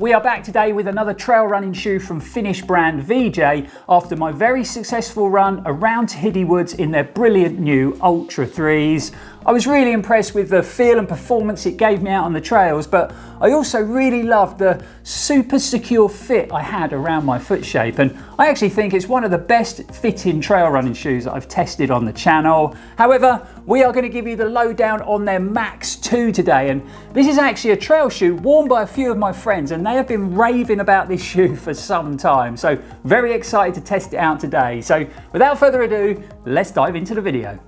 we are back today with another trail running shoe from Finnish brand VJ after my very successful run around Tiddy Woods in their brilliant new Ultra 3s. I was really impressed with the feel and performance it gave me out on the trails, but I also really loved the super secure fit I had around my foot shape, and I actually think it's one of the best fitting trail running shoes that I've tested on the channel. However, we are going to give you the lowdown on their MAXx2 today, and this is actually a trail shoe worn by a few of my friends, and they have been raving about this shoe for some time, so very excited to test it out today. So without further ado, let's dive into the video.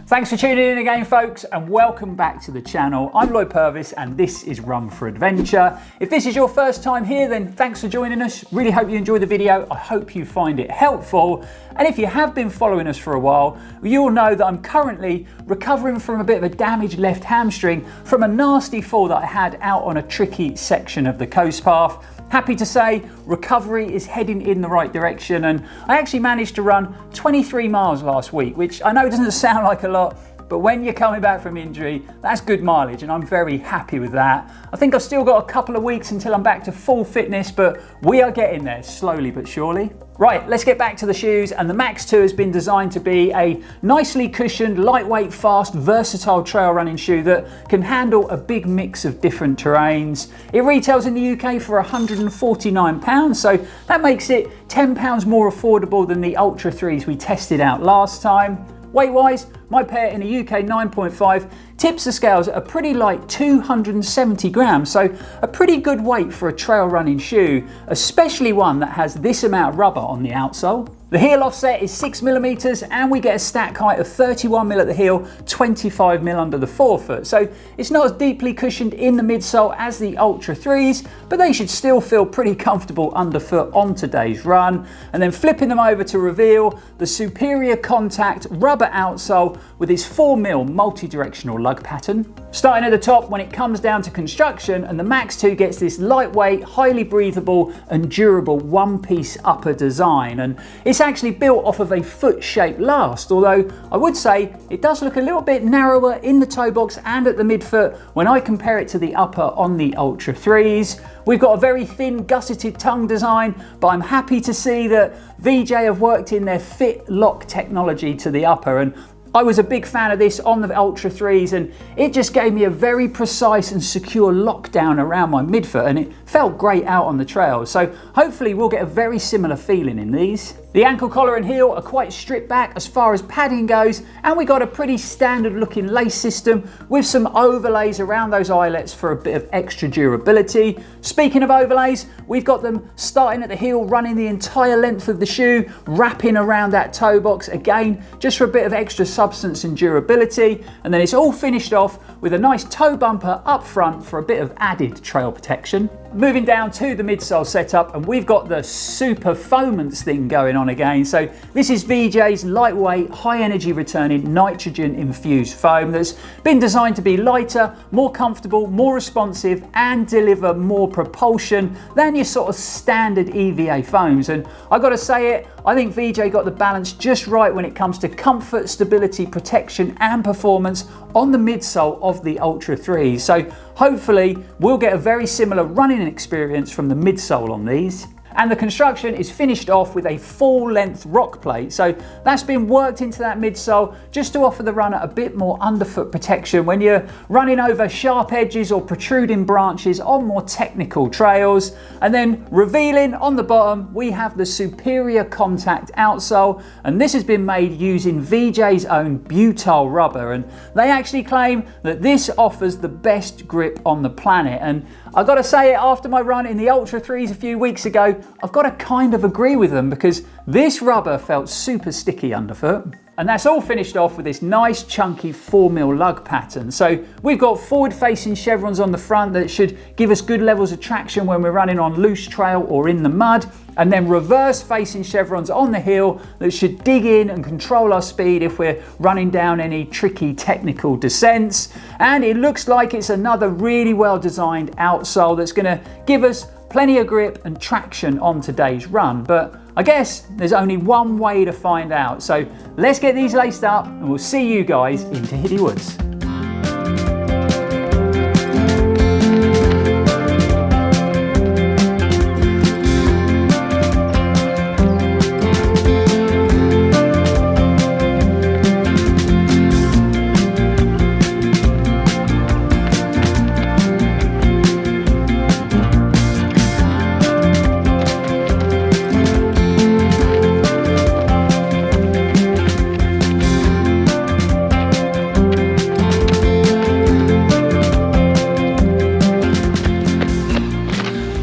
Thanks for tuning in again, folks, and welcome back to the channel. I'm Lloyd Purvis and this is Run4Adventure. If this is your first time here, then thanks for joining us. Really hope you enjoy the video. I hope you find it helpful. And if you have been following us for a while, you'll know that I'm currently recovering from a bit of a damaged left hamstring from a nasty fall that I had out on a tricky section of the coast path. Happy to say recovery is heading in the right direction, and I actually managed to run 23 miles last week, which I know doesn't sound like a lot, but when you're coming back from injury, that's good mileage, and I'm very happy with that. I think I've still got a couple of weeks until I'm back to full fitness, but we are getting there slowly but surely. Right, let's get back to the shoes, and the MAXx2 has been designed to be a nicely cushioned, lightweight, fast, versatile trail running shoe that can handle a big mix of different terrains. It retails in the UK for £149, so that makes it £10 more affordable than the Ultra 3s we tested out last time. Weight-wise, my pair in a UK 9.5 tips the scales at a pretty light 270 grams, so a pretty good weight for a trail running shoe, especially one that has this amount of rubber on the outsole. The heel offset is 6mm, and we get a stack height of 31mm at the heel, 25mm under the forefoot. So it's not as deeply cushioned in the midsole as the Ultra 3s, but they should still feel pretty comfortable underfoot on today's run. And then flipping them over to reveal the superior contact rubber outsole with its 4mm multi-directional lug pattern. Starting at the top, when it comes down to construction, and the MAXx2 gets this lightweight, highly breathable and durable one-piece upper design, and it's actually built off of a foot-shaped last, although I would say it does look a little bit narrower in the toe box and at the midfoot when I compare it to the upper on the Ultra 3s. We've got a very thin gusseted tongue design, but I'm happy to see that VJ have worked in their fit lock technology to the upper, and I was a big fan of this on the Ultra 3s, and it just gave me a very precise and secure lockdown around my midfoot, and it felt great out on the trail. So hopefully we'll get a very similar feeling in these. The ankle collar and heel are quite stripped back as far as padding goes, and we got a pretty standard looking lace system with some overlays around those eyelets for a bit of extra durability. Speaking of overlays, we've got them starting at the heel, running the entire length of the shoe, wrapping around that toe box again, just for a bit of extra substance and durability. And then it's all finished off with a nice toe bumper up front for a bit of added trail protection. Moving down to the midsole setup, and we've got the super foamance thing going on again. So this is VJ's lightweight, high energy returning nitrogen infused foam that's been designed to be lighter, more comfortable, more responsive, and deliver more propulsion than your sort of standard EVA foams. And I gotta say it, I think VJ got the balance just right when it comes to comfort, stability, protection, and performance on the midsole of the Ultra 3s. So hopefully we'll get a very similar running experience from the midsole on these. And the construction is finished off with a full-length rock plate, so that's been worked into that midsole just to offer the runner a bit more underfoot protection when you're running over sharp edges or protruding branches on more technical trails. And then revealing on the bottom, we have the superior contact outsole, and this has been made using VJ's own butyl rubber, and they actually claim that this offers the best grip on the planet. And I gotta say it, after my run in the Ultra 3s a few weeks ago, I've got to kind of agree with them, because this rubber felt super sticky underfoot. And that's all finished off with this nice chunky 4mm lug pattern. So we've got forward facing chevrons on the front that should give us good levels of traction when we're running on loose trail or in the mud, and then reverse facing chevrons on the heel that should dig in and control our speed if we're running down any tricky technical descents. And it looks like it's another really well designed outsole that's going to give us plenty of grip and traction on today's run, but I guess there's only one way to find out. So let's get these laced up and we'll see you guys into Hitty Woods.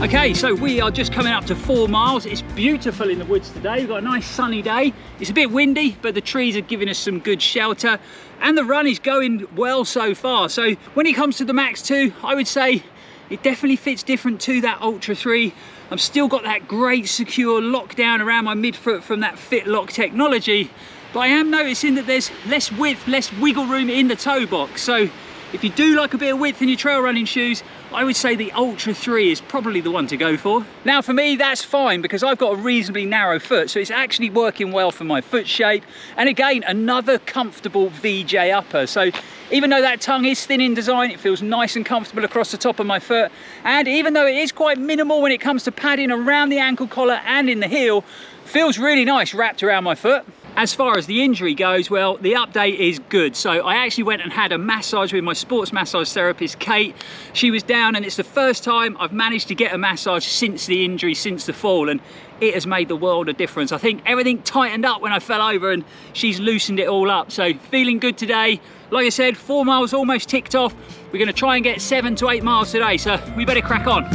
Okay, so we are just coming up to 4 miles. It's beautiful in the woods today. We've got a nice sunny day. It's a bit windy, but the trees are giving us some good shelter and the run is going well so far. So when it comes to the MAXx2, I would say it definitely fits different to that Ultra 3. I've still got that great secure lockdown around my midfoot from that Fit Lock technology, but I am noticing that there's less width, less wiggle room in the toe box. So if you do like a bit of width in your trail running shoes, I would say the Ultra 3 is probably the one to go for. Now for me, that's fine because I've got a reasonably narrow foot, so it's actually working well for my foot shape. And again, another comfortable VJ upper. So even though that tongue is thin in design, it feels nice and comfortable across the top of my foot. And even though it is quite minimal when it comes to padding around the ankle collar and in the heel, feels really nice wrapped around my foot. As far as the injury goes, well, the update is good. So I actually went and had a massage with my sports massage therapist, Kate. She was down and it's the first time I've managed to get a massage since the injury, since the fall, and it has made the world of difference. I think everything tightened up when I fell over and she's loosened it all up. So feeling good today. Like I said, 4 miles almost ticked off. We're gonna try and get 7 to 8 miles today, so we better crack on.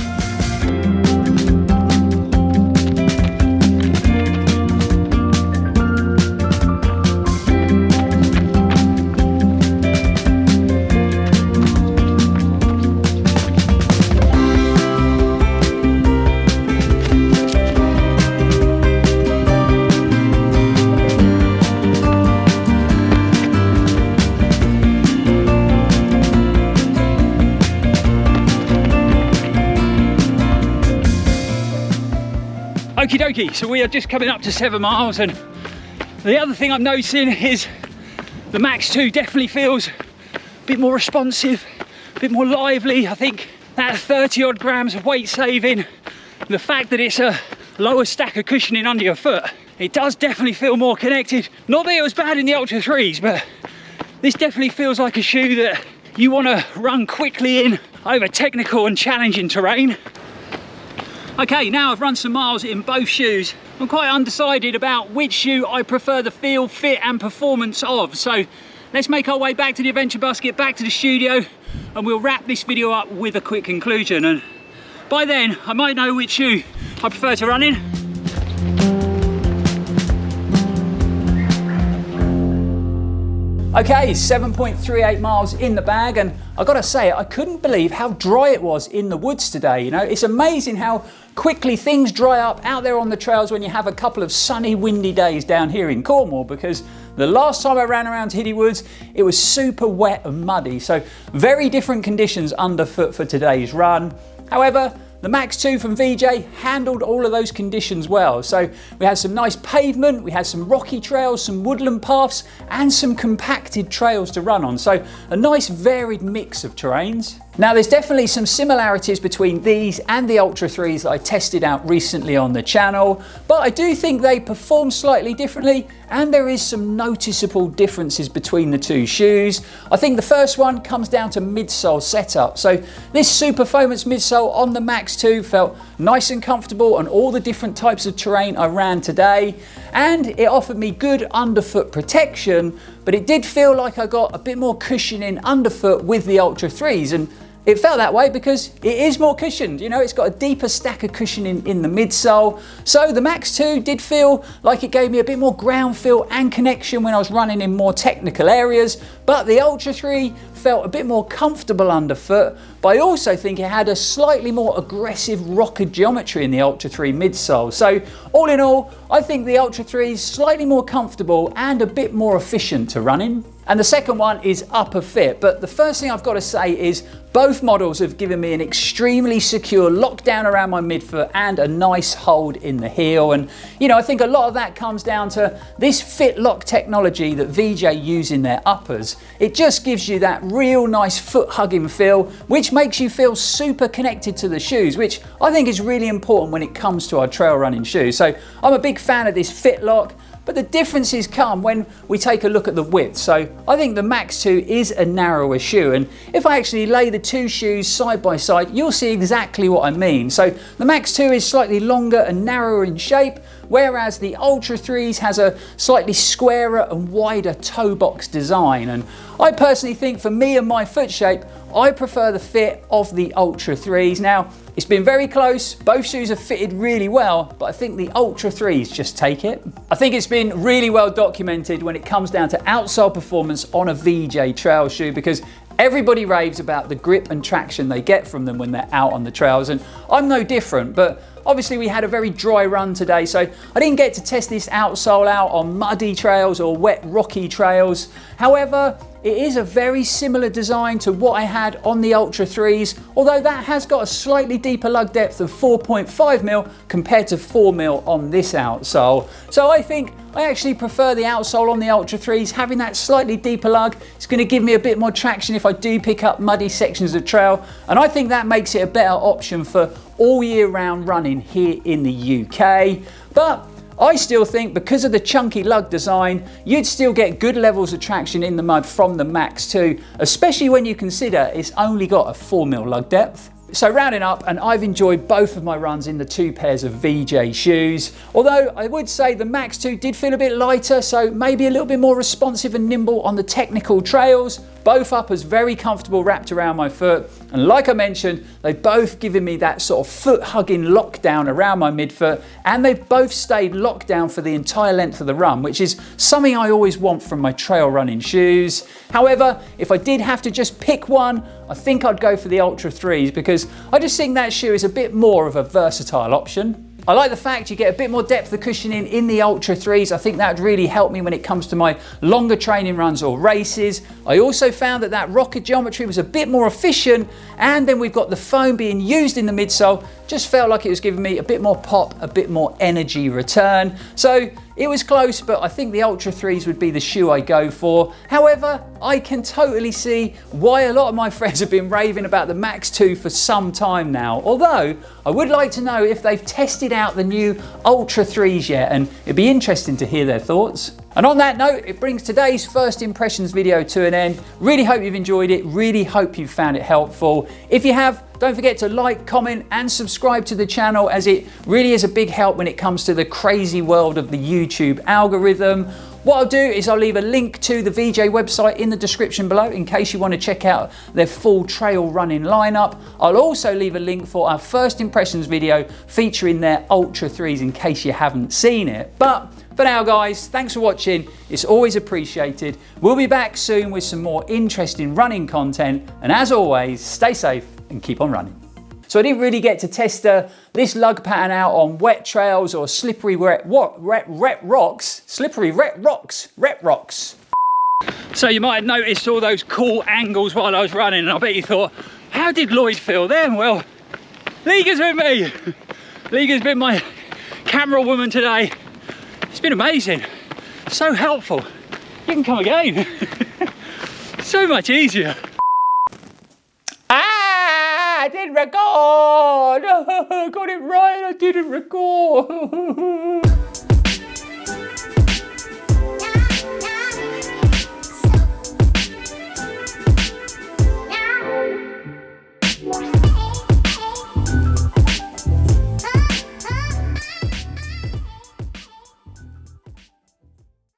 Okie dokie, so we are just coming up to 7 miles, and the other thing I'm noticing is the MAXx2 definitely feels a bit more responsive, a bit more lively. I think that 30 odd grams of weight saving, the fact that it's a lower stack of cushioning under your foot, it does definitely feel more connected. Not that it was bad in the Ultra 3s, but this definitely feels like a shoe that you want to run quickly in over technical and challenging terrain. Okay, now I've run some miles in both shoes. I'm quite undecided about which shoe I prefer the feel, fit and performance of. So let's make our way back to the adventure bus, get back to the studio, and we'll wrap this video up with a quick conclusion. And by then, I might know which shoe I prefer to run in. Okay, 7.38 miles in the bag, and I gotta say, I couldn't believe how dry it was in the woods today. You know, it's amazing how quickly things dry up out there on the trails when you have a couple of sunny, windy days down here in Cornwall, because the last time I ran around Hitty Woods, it was super wet and muddy. So very different conditions underfoot for today's run. However, the MAXx2 from VJ handled all of those conditions well. So we had some nice pavement, we had some rocky trails, some woodland paths, and some compacted trails to run on. So a nice varied mix of terrains. Now there's definitely some similarities between these and the Ultra 3s that I tested out recently on the channel, but I do think they perform slightly differently and there is some noticeable differences between the two shoes. I think the first one comes down to midsole setup. So this Super Foamance midsole on the MAXx2 felt nice and comfortable on all the different types of terrain I ran today, and it offered me good underfoot protection, but it did feel like I got a bit more cushioning underfoot with the Ultra 3s, and it felt that way because it is more cushioned. You know, it's got a deeper stack of cushioning in the midsole. So the MAXx2 did feel like it gave me a bit more ground feel and connection when I was running in more technical areas, but the Ultra 3 felt a bit more comfortable underfoot, but I also think it had a slightly more aggressive rocker geometry in the Ultra 3 midsole. So all in all, I think the Ultra 3 is slightly more comfortable and a bit more efficient to run in. and the second one is upper fit. But the first thing I've got to say is both models have given me an extremely secure lockdown around my midfoot and a nice hold in the heel. And you know, I think a lot of that comes down to this fit lock technology that VJ use in their uppers. It just gives you that real nice foot hugging feel, which makes you feel super connected to the shoes, which I think is really important when it comes to our trail running shoes. So I'm a big fan of this fit lock. But the differences come when we take a look at the width. So I think the MAXx2 is a narrower shoe, and if I actually lay the two shoes side by side, you'll see exactly what I mean. So the MAXx2 is slightly longer and narrower in shape, whereas the Ultra 3s has a slightly squarer and wider toe box design. And I personally think for me and my foot shape, I prefer the fit of the Ultra 3s. Now, it's been very close, both shoes have fitted really well, but I think the Ultra 3s just take it. I think it's been really well documented when it comes down to outsole performance on a VJ trail shoe, because everybody raves about the grip and traction they get from them when they're out on the trails, and I'm no different. But obviously we had a very dry run today, so I didn't get to test this outsole out on muddy trails or wet rocky trails. However, it is a very similar design to what I had on the Ultra 3s, although that has got a slightly deeper lug depth of 4.5mm compared to 4mm on this outsole. So I think I actually prefer the outsole on the Ultra 3s, having that slightly deeper lug. It's going to give me a bit more traction if I do pick up muddy sections of trail, and I think that makes it a better option for all year round running here in the UK. But I still think because of the chunky lug design, you'd still get good levels of traction in the mud from the MAXx2, especially when you consider it's only got a 4mm lug depth. So rounding up, and I've enjoyed both of my runs in the two pairs of VJ shoes. Although I would say the MAXx2 did feel a bit lighter, so maybe a little bit more responsive and nimble on the technical trails. Both uppers very comfortable wrapped around my foot. And like I mentioned, they've both given me that sort of foot hugging lockdown around my midfoot, and they've both stayed locked down for the entire length of the run, which is something I always want from my trail running shoes. However, if I did have to just pick one, I think I'd go for the Ultra 3s, because I just think that shoe is a bit more of a versatile option. I like the fact you get a bit more depth of cushioning in the Ultra 3s. I think that would really help me when it comes to my longer training runs or races. I also found that that rocker geometry was a bit more efficient, and then we've got the foam being used in the midsole. Just felt like it was giving me a bit more pop, a bit more energy return. So it was close, but I think the Ultra 3s would be the shoe I go for. However, I can totally see why a lot of my friends have been raving about the MAXx2 for some time now. Although, I would like to know if they've tested out the new Ultra 3s yet, and it'd be interesting to hear their thoughts. And on that note, it brings today's first impressions video to an end. Really hope you've enjoyed it. Really hope you found it helpful. If you have, don't forget to like, comment and subscribe to the channel, as it really is a big help when it comes to the crazy world of the YouTube algorithm. What I'll do is I'll leave a link to the VJ website in the description below in case you want to check out their full trail running lineup. I'll also leave a link for our first impressions video featuring their Ultra 3s in case you haven't seen it. But for now guys, thanks for watching. It's always appreciated. We'll be back soon with some more interesting running content, and as always, stay safe and keep on running. So I didn't really get to test this lug pattern out on wet trails or slippery rocks. So you might have noticed all those cool angles while I was running, and I bet you thought, how did Lloyd feel then? Well, Liga's with me. Liga's been my camera woman today. It's been amazing, so helpful. You can come again. So much easier. I didn't record. Got it right, I didn't record.